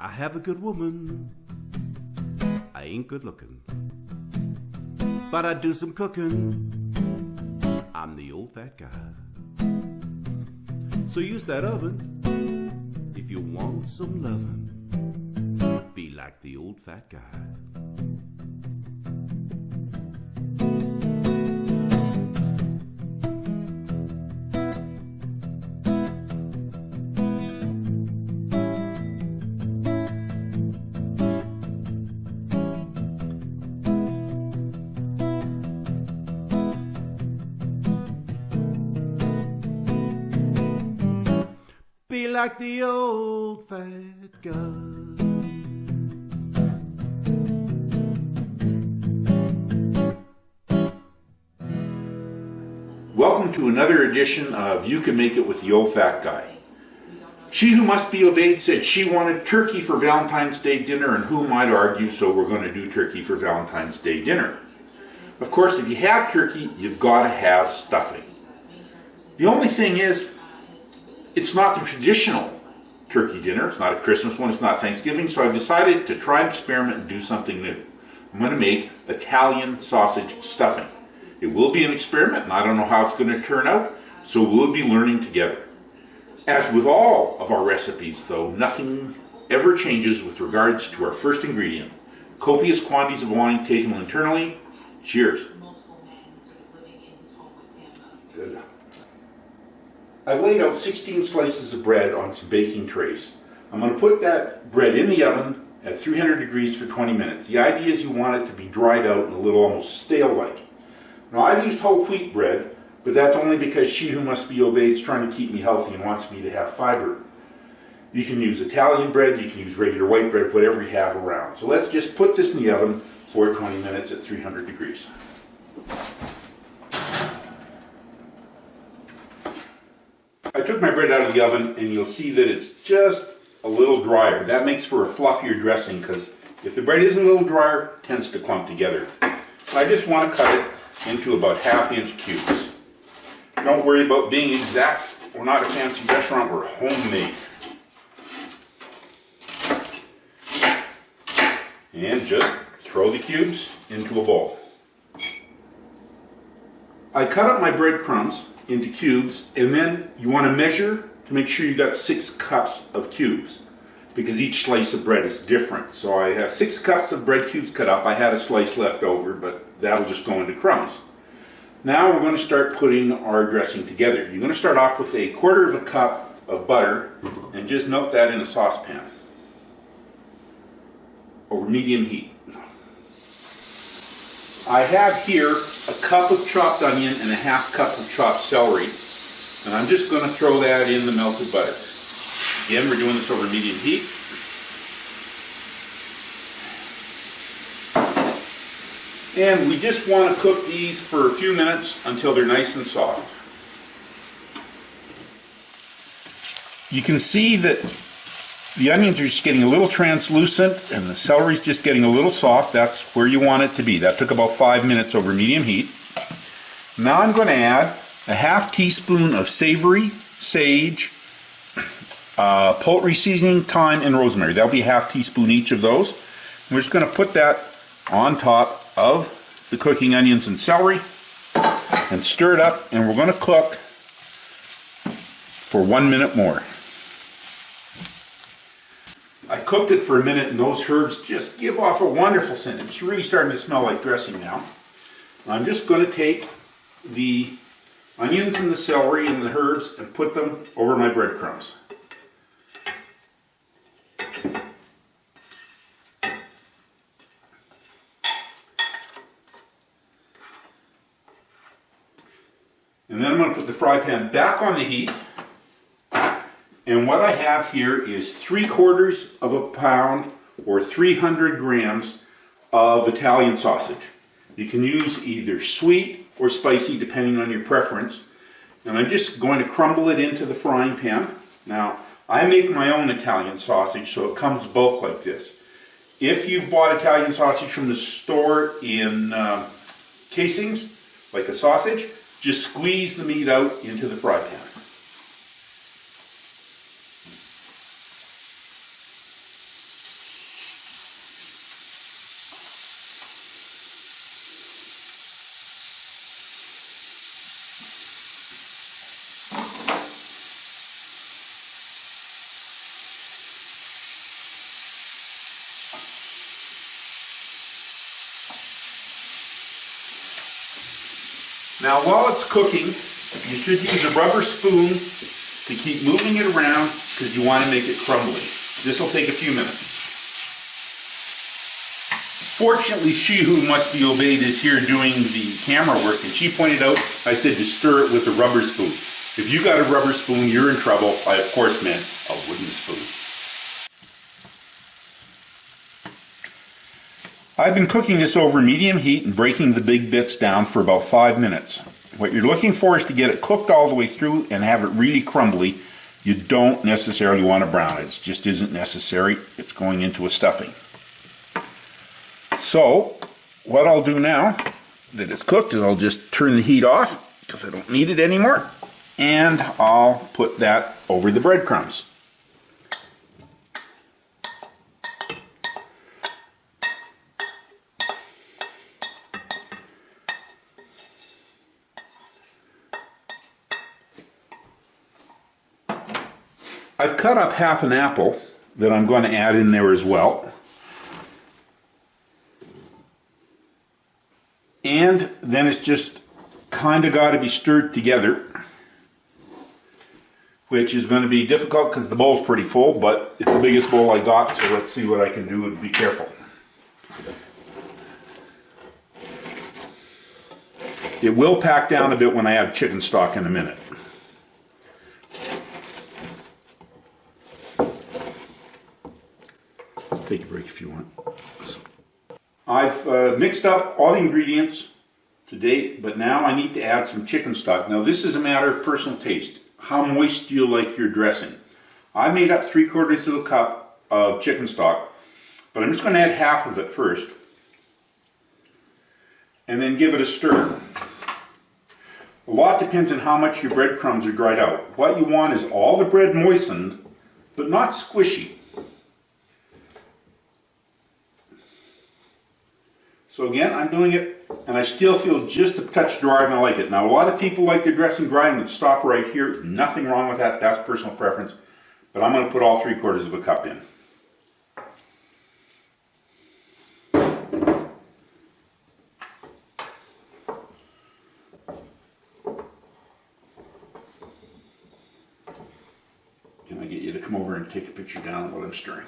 I have a good woman. I ain't good looking, but I do some cooking. I'm the old fat guy. So use that oven if you want some lovin'. Be like the old fat guy. Be like the old fat guy. Welcome to another edition of You Can Make It with the Old Fat Guy. She who must be obeyed said she wanted turkey for Valentine's Day dinner, and who might argue, so we're going to do turkey for Valentine's Day dinner. Of course, if you have turkey, you've got to have stuffing. The only thing is, it's not the traditional turkey dinner. It's not a Christmas one. It's not Thanksgiving. So I've decided to try and experiment and do something new. I'm going to make Italian sausage stuffing. It will be an experiment, and I don't know how it's going to turn out, so we'll be learning together. As with all of our recipes, though, nothing ever changes with regards to our first ingredient. Copious quantities of wine taken internally. Cheers. Good. I've laid out 16 slices of bread on some baking trays. I'm going to put that bread in the oven at 300 degrees for 20 minutes. The idea is you want it to be dried out and a little almost stale-like. Now, I've used whole wheat bread, but that's only because she who must be obeyed is trying to keep me healthy and wants me to have fiber. You can use Italian bread, you can use regular white bread, whatever you have around. So let's just put this in the oven for 20 minutes at 300 degrees. I took my bread out of the oven, and you'll see that it's just a little drier. That makes for a fluffier dressing, because if the bread is a little drier, it tends to clump together. I just want to cut it into about half-inch cubes. Don't worry about being exact. We're not a fancy restaurant, we're homemade. And just throw the cubes into a bowl. I cut up my breadcrumbs into cubes, and then you want to measure to make sure you got 6 cups of cubes, because each slice of bread is different. So I have 6 cups of bread cubes cut up. I had a slice left over, but that'll just go into crumbs. Now we're going to start putting our dressing together. You're going to start off with a 1/4 cup of butter and just melt that in a saucepan over medium heat. I have here a cup of chopped onion and a 1/2 cup of chopped celery, and I'm just going to throw that in the melted butter. Again, we're doing this over medium heat. And we just want to cook these for a few minutes until they're nice and soft. You can see that the onions are just getting a little translucent and the celery's just getting a little soft. That's where you want it to be. That took about 5 minutes over medium heat. Now I'm going to add a 1/2 teaspoon of savory, sage, poultry seasoning, thyme, and rosemary. That'll be a 1/2 teaspoon each of those. We're just going to put that on top of the cooking onions and celery and stir it up, and we're going to cook for 1 minute more. I cooked it for a minute, and those herbs just give off a wonderful scent. It's really starting to smell like dressing now. I'm just going to take the onions and the celery and the herbs and put them over my breadcrumbs. And then I'm going to put the fry pan back on the heat. And what I have here is 3/4 pound or 300 grams of Italian sausage. You can use either sweet or spicy depending on your preference. And I'm just going to crumble it into the frying pan. Now, I make my own Italian sausage, so it comes bulk like this. If you've bought Italian sausage from the store in casings, like a sausage, just squeeze the meat out into the fry pan. Now while it's cooking, you should use a rubber spoon to keep moving it around because you want to make it crumbly. This will take a few minutes. Fortunately, she who must be obeyed is here doing the camera work, and she pointed out, I said to stir it with a rubber spoon. If you got a rubber spoon, you're in trouble. I of course meant a wooden spoon. I've been cooking this over medium heat and breaking the big bits down for about 5 minutes. What you're looking for is to get it cooked all the way through and have it really crumbly. You don't necessarily want to brown it. It just isn't necessary. It's going into a stuffing. So, what I'll do now that it's cooked is I'll just turn the heat off because I don't need it anymore. And I'll put that over the breadcrumbs. I've cut up half an apple that I'm going to add in there as well. And then it's just kind of got to be stirred together, which is going to be difficult because the bowl's pretty full, but it's the biggest bowl I got, so let's see what I can do and be careful. It will pack down a bit when I add chicken stock in a minute. Take a break if you want. I've mixed up all the ingredients to date, but now I need to add some chicken stock. Now this is a matter of personal taste. How moist do you like your dressing? I made up 3/4 of a cup of chicken stock, but I'm just going to add half of it first and then give it a stir. A lot depends on how much your breadcrumbs are dried out. What you want is all the bread moistened, but not squishy. So again, I'm doing it, and I still feel just a touch drier than I like it. Now, a lot of people like their dressing dry and would stop right here. Nothing wrong with that. That's personal preference. But I'm going to put all 3/4 of a cup in. Can I get you to come over and take a picture down while I'm stirring?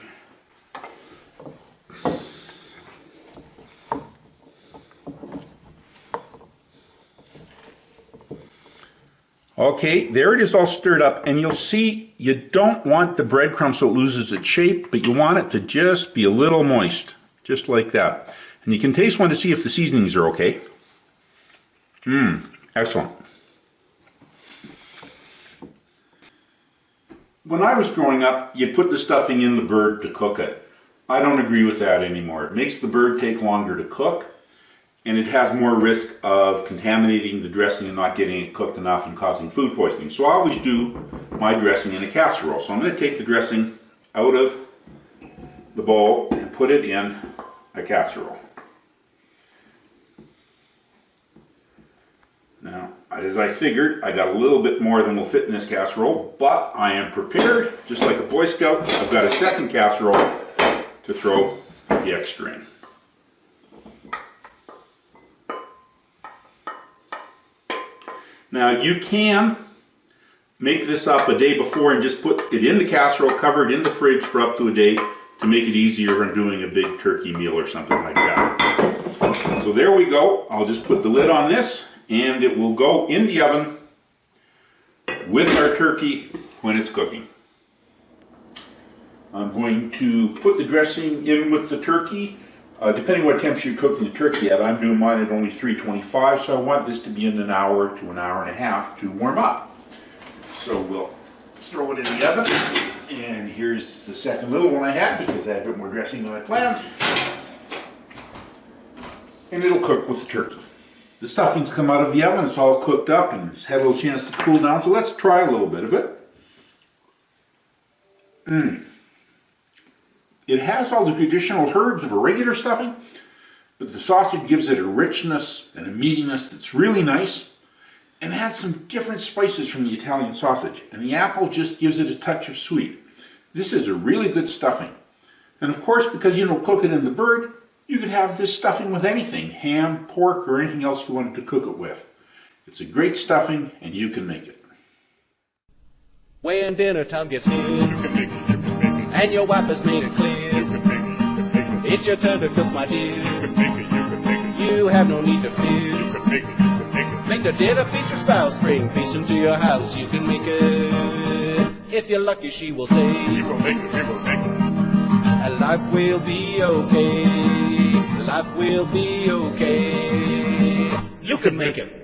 Okay, there it is all stirred up, and you'll see you don't want the breadcrumb so it loses its shape, but you want it to just be a little moist, just like that. And you can taste one to see if the seasonings are okay. Excellent. When I was growing up, you put the stuffing in the bird to cook it. I don't agree with that anymore. It makes the bird take longer to cook, and it has more risk of contaminating the dressing and not getting it cooked enough and causing food poisoning. So I always do my dressing in a casserole. So I'm going to take the dressing out of the bowl and put it in a casserole. Now, as I figured, I got a little bit more than will fit in this casserole, but I am prepared, just like a Boy Scout. I've got a second casserole to throw the extra in. Now you can make this up a day before and just put it in the casserole, cover it in the fridge for up to a day to make it easier when doing a big turkey meal or something like that. So there we go. I'll just put the lid on this and it will go in the oven with our turkey when it's cooking. I'm going to put the dressing in with the turkey. Depending what temperature you're cooking the turkey at, I'm doing mine at only 325, so I want this to be in an hour to an hour and a half to warm up. So we'll throw it in the oven, and here's the second little one I had because I had a bit more dressing than I planned. And it'll cook with the turkey. The stuffing's come out of the oven, it's all cooked up and it's had a little chance to cool down, so let's try a little bit of it. It has all the traditional herbs of a regular stuffing, but the sausage gives it a richness and a meatiness that's really nice, and adds some different spices from the Italian sausage, and the apple just gives it a touch of sweet. This is a really good stuffing. And of course, because you don't cook it in the bird, you could have this stuffing with anything, ham, pork, or anything else you wanted to cook it with. It's a great stuffing, and you can make it. When dinner time gets near, and your wife has made it clear, it's your turn to cook, my dear. You have no need to fear. Make the dinner feature spouse, bring peace into your house. You can make it. If you're lucky, she will say, and life will be okay. Life will be okay. You can make it.